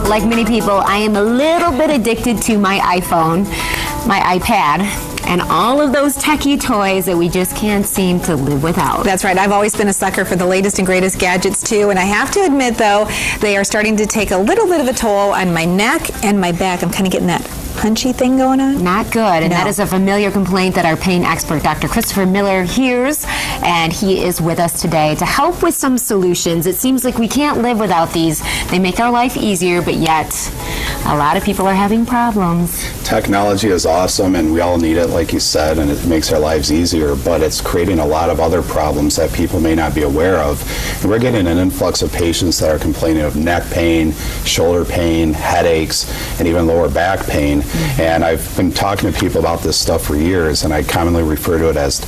Like many people, I am a little bit addicted to my iPhone, my iPad, and all of those techie toys that we just can't seem to live without. That's right. I've always been a sucker for the latest and greatest gadgets, too. And I have to admit, though, they are starting to take a little bit of a toll on my neck and my back. I'm kind of getting that punchy thing going on. Not good. And that is a familiar complaint that our pain expert, Dr. Christopher Miller, hears. And he is with us today to help with some solutions. It seems like we can't live without these. They make our life easier, but yet a lot of people are having problems. Technology is awesome, and we all need it, like you said, and it makes our lives easier, but it's creating a lot of other problems that people may not be aware of. And we're getting an influx of patients that are complaining of neck pain, shoulder pain, headaches, and even lower back pain. And I've been talking to people about this stuff for years, and I commonly refer to it as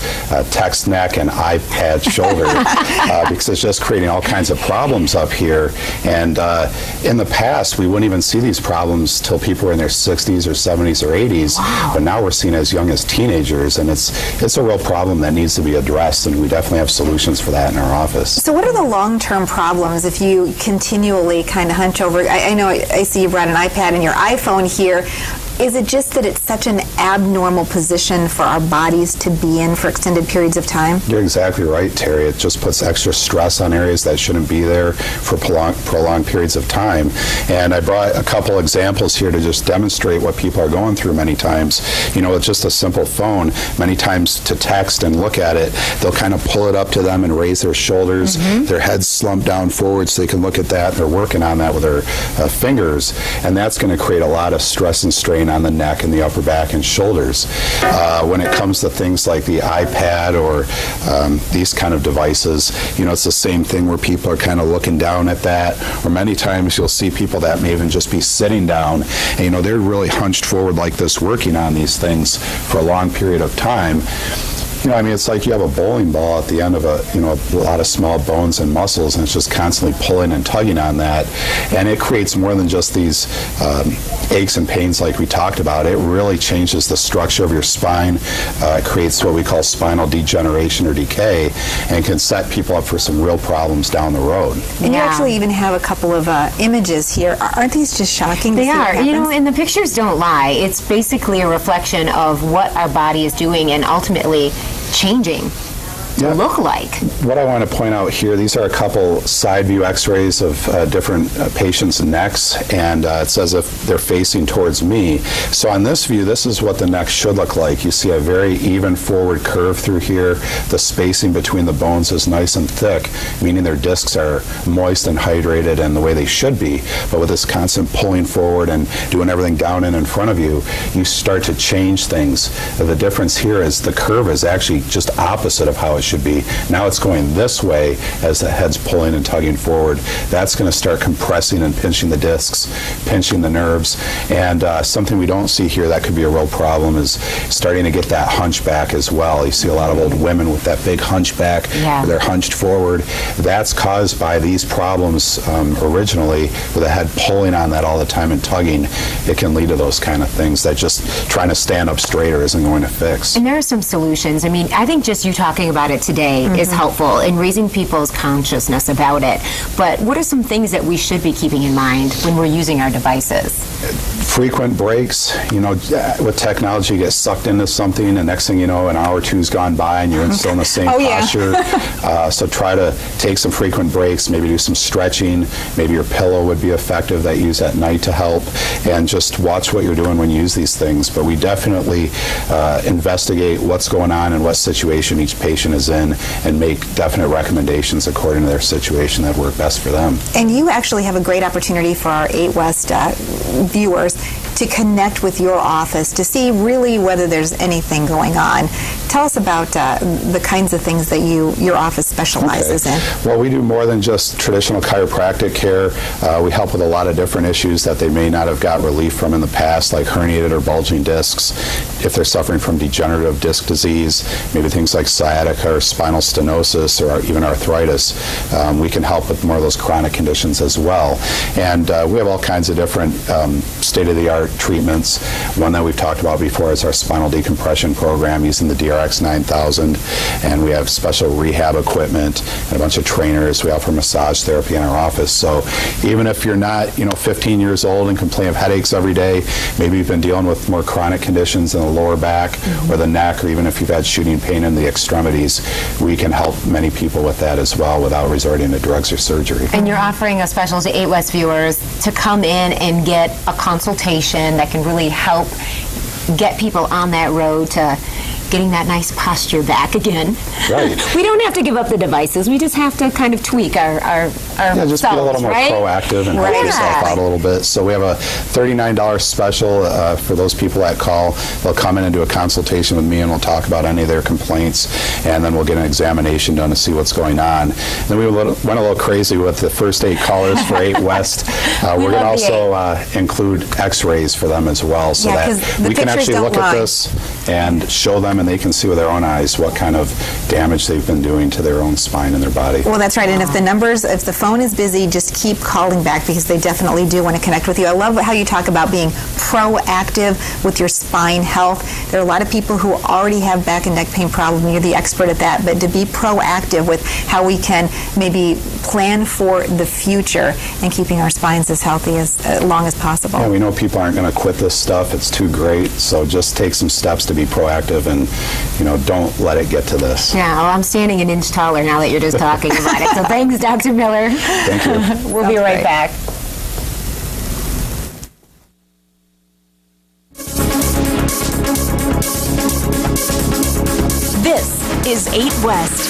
text neck and iPad shoulder because it's just creating all kinds of problems up here. And in the past, we wouldn't even see these problems till people were in their 60s or 70s or 80s. Wow. But now we're seen as young as teenagers, and it's a real problem that needs to be addressed, and we definitely have solutions for that in our office. So what are the long-term problems if you continually kind of hunch over? I know I see you brought an iPad and your iPhone here. Is it just that it's such an abnormal position for our bodies to be in for extended periods of time? You're exactly right, Terry. It just puts extra stress on areas that shouldn't be there for prolonged periods of time. And I brought a couple examples here to just demonstrate what people are going through many times. You know, with just a simple phone, many times to text and look at it, they'll kind of pull it up to them and raise their shoulders, their heads slump down forward so they can look at that. They're working on that with their fingers, and that's going to create a lot of stress and strain on the neck and the upper back and shoulders. When it comes to things like the iPad or these kind of devices, you know, it's the same thing where people are kind of looking down at that, or many times you'll see people that may even just be sitting down and, you know, they're really hunched forward like this working on these things for a long period of time. You know, I mean, it's like you have a bowling ball at the end of a lot of small bones and muscles, and it's just constantly pulling and tugging on that. And it creates more than just these aches and pains like we talked about. It really changes the structure of your spine. It creates what we call spinal degeneration or decay, and can set people up for some real problems down the road. And you actually even have a couple of images here. Aren't these just shocking? They are. You know, and the pictures don't lie. It's basically a reflection of what our body is doing and ultimately changing to look like. What I want to point out here, these are a couple side view x-rays of different patients' necks, and it's as if they're facing towards me. So on this view, this is what the neck should look like. You see a very even forward curve through here. The spacing between the bones is nice and thick, meaning their discs are moist and hydrated and the way they should be. But with this constant pulling forward and doing everything down and in front of you, you start to change things. The difference here is the curve is actually just opposite of how it should be. Now it's going this way as the head's pulling and tugging forward. That's going to start compressing and pinching the discs, pinching the nerves. And something we don't see here that could be a real problem is starting to get that hunchback as well. You see a lot of old women with that big hunchback. Where they're hunched forward. That's caused by these problems originally, with the head pulling on that all the time and tugging. It can lead to those kind of things that just trying to stand up straighter isn't going to fix. And there are some solutions. I mean, I think just you talking about it today is helpful in raising people's consciousness about it. But what are some things that we should be keeping in mind when we're using our devices? Frequent breaks. You know, with technology, you get sucked into something, and next thing you know, an hour or two's gone by and you're still in the same posture. So try to take some frequent breaks, maybe do some stretching. Maybe your pillow would be effective that you use at night to help, and just watch what you're doing when you use these things. But we definitely investigate what's going on and what situation each patient is in, and make definite recommendations according to their situation that work best for them. And you actually have a great opportunity for our 8 West viewers to connect with your office to see really whether there's anything going on. Tell us about the kinds of things that your office specializes in. Well, we do more than just traditional chiropractic care. We help with a lot of different issues that they may not have got relief from in the past, like herniated or bulging discs. If they're suffering from degenerative disc disease, maybe things like sciatica or spinal stenosis or even arthritis, we can help with more of those chronic conditions as well. And we have all kinds of different state-of-the-art heart treatments. One that we've talked about before is our spinal decompression program using the DRX 9000, and we have special rehab equipment and a bunch of trainers. We offer massage therapy in our office. So even if you're not 15 years old and complain of headaches every day, maybe you've been dealing with more chronic conditions in the lower back or the neck, or even if you've had shooting pain in the extremities, we can help many people with that as well without resorting to drugs or surgery. And you're offering a special to 8 West viewers to come in and get a consultation that can really help get people on that road to getting that nice posture back again. Right. We don't have to give up the devices. We just have to kind of tweak our Yeah, just be a little more right? proactive and help yourself out a little bit. So we have a $39 special for those people that call. They'll come in and do a consultation with me, and we'll talk about any of their complaints, and then we'll get an examination done to see what's going on. Then we went a little crazy with the first 8 callers for 8 West. We're going to also include x-rays for them as well, so that we can actually look at this and show them, and they can see with their own eyes what kind of damage they've been doing to their own spine and their body. Well, that's right. And if the phone is busy, just keep calling back, because they definitely do want to connect with you. I love how you talk about being proactive with your spine health. There are a lot of people who already have back and neck pain problems. You're the expert at that. But to be proactive with how we can maybe plan for the future and keeping our spines as healthy as long as possible. Yeah, we know people aren't going to quit this stuff. It's too great. So just take some steps to be proactive, and don't let it get to this. Yeah, well, I'm standing an inch taller now that you're just talking about it. So thanks, Dr. Miller. Thank you. We'll be right back. This is 8 West.